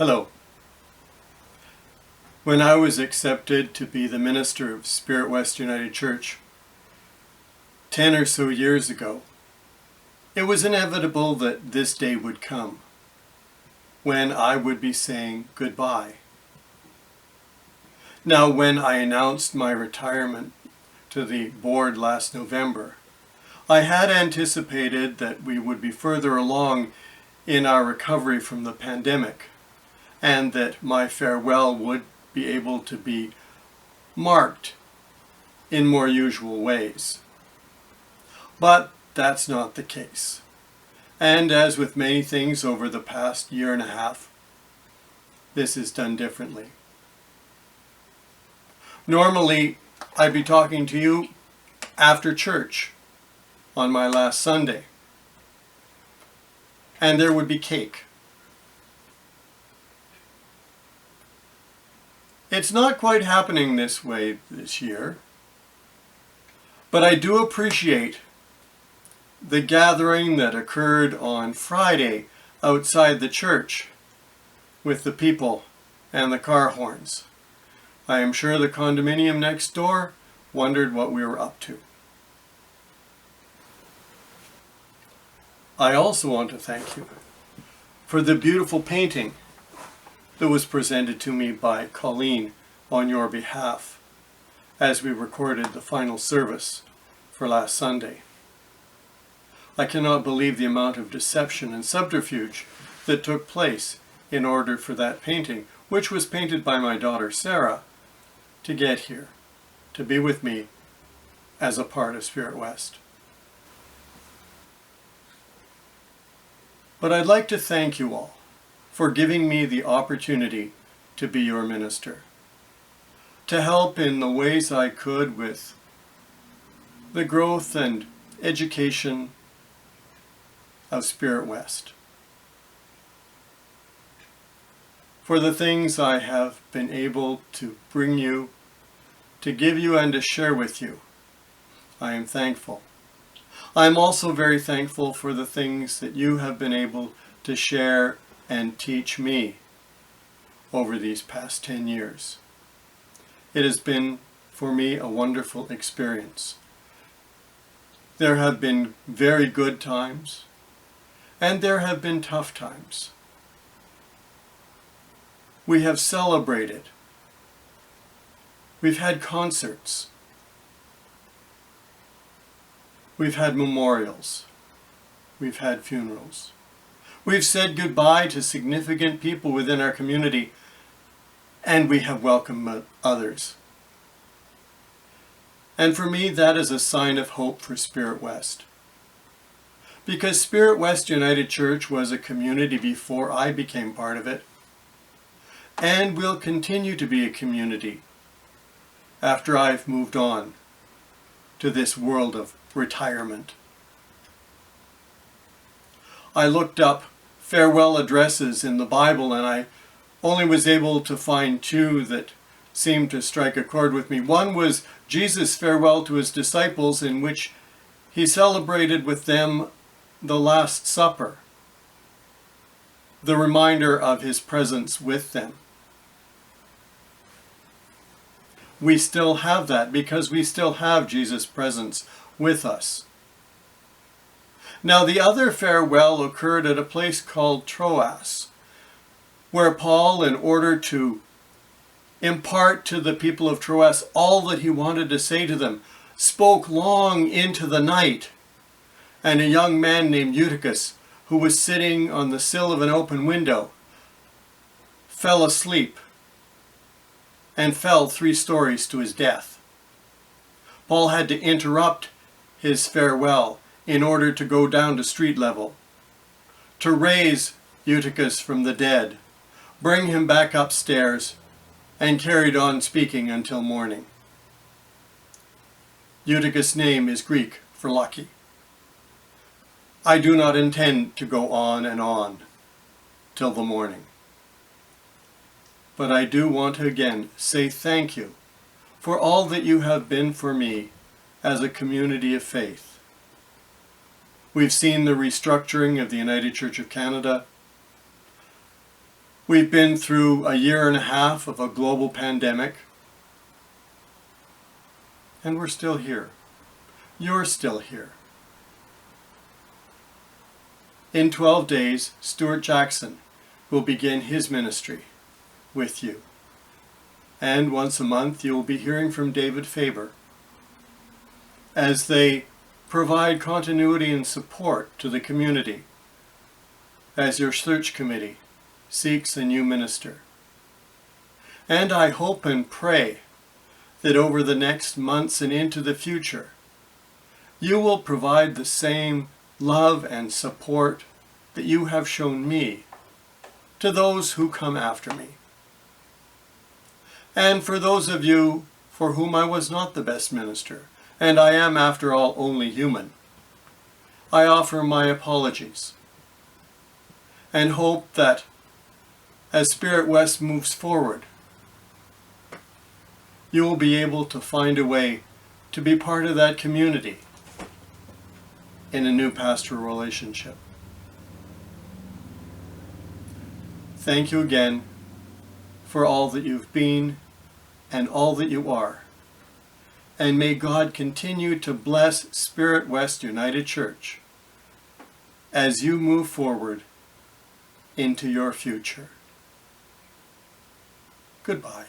Hello. When I was accepted to be the minister of Spirit West United Church 10 or so years ago, it was inevitable that this day would come when I would be saying goodbye. Now, when I announced my retirement to the board last November, I had anticipated that we would be further along in our recovery from the pandemic, and that my farewell would be able to be marked in more usual ways. But that's not the case. And as with many things over the past year and a half, this is done differently. Normally, I'd be talking to you after church on my last Sunday, and there would be cake. It's not quite happening this way this year, but I do appreciate the gathering that occurred on Friday outside the church with the people and the car horns. I am sure the condominium next door wondered what we were up to. I also want to thank you for the beautiful painting that was presented to me by Colleen on your behalf as we recorded the final service for last Sunday. I cannot believe the amount of deception and subterfuge that took place in order for that painting, which was painted by my daughter Sarah, to get here, to be with me as a part of Spirit West. But I'd like to thank you all for giving me the opportunity to be your minister, to help in the ways I could with the growth and education of Spirit West. For the things I have been able to bring you, to give you and to share with you, I am thankful. I am also very thankful for the things that you have been able to share and teach me over these past 10 years. It has been, for me, a wonderful experience. There have been very good times, and there have been tough times. We have celebrated. We've had concerts. We've had memorials. We've had funerals. We've said goodbye to significant people within our community, and we have welcomed others. And for me, that is a sign of hope for Spirit West. Because Spirit West United Church was a community before I became part of it, and will continue to be a community after I've moved on to this world of retirement. I looked up farewell addresses in the Bible, and I only was able to find two that seemed to strike a chord with me. One was Jesus' farewell to his disciples, in which he celebrated with them the Last Supper, the reminder of his presence with them. We still have that because we still have Jesus' presence with us. Now, the other farewell occurred at a place called Troas, where Paul, in order to impart to the people of Troas all that he wanted to say to them, spoke long into the night. And a young man named Eutychus, who was sitting on the sill of an open window, fell asleep and fell 3 stories to his death. Paul had to interrupt his farewell in order to go down to street level, to raise Eutychus from the dead, bring him back upstairs, and carried on speaking until morning. Eutychus' name is Greek for lucky. I do not intend to go on and on till the morning. But I do want to again say thank you for all that you have been for me as a community of faith. We've seen the restructuring of the United Church of Canada. We've been through a year and a half of a global pandemic, and we're still here. You're still here. In 12 days, Stuart Jackson will begin his ministry with you. And once a month, you will be hearing from David Faber as they provide continuity and support to the community as your search committee seeks a new minister. And I hope and pray that over the next months and into the future, you will provide the same love and support that you have shown me to those who come after me. And for those of you for whom I was not the best minister, and I am after all only human, I offer my apologies and hope that as Spirit West moves forward, you will be able to find a way to be part of that community in a new pastoral relationship. Thank you again for all that you've been and all that you are. And may God continue to bless Spirit West United Church as you move forward into your future. Goodbye.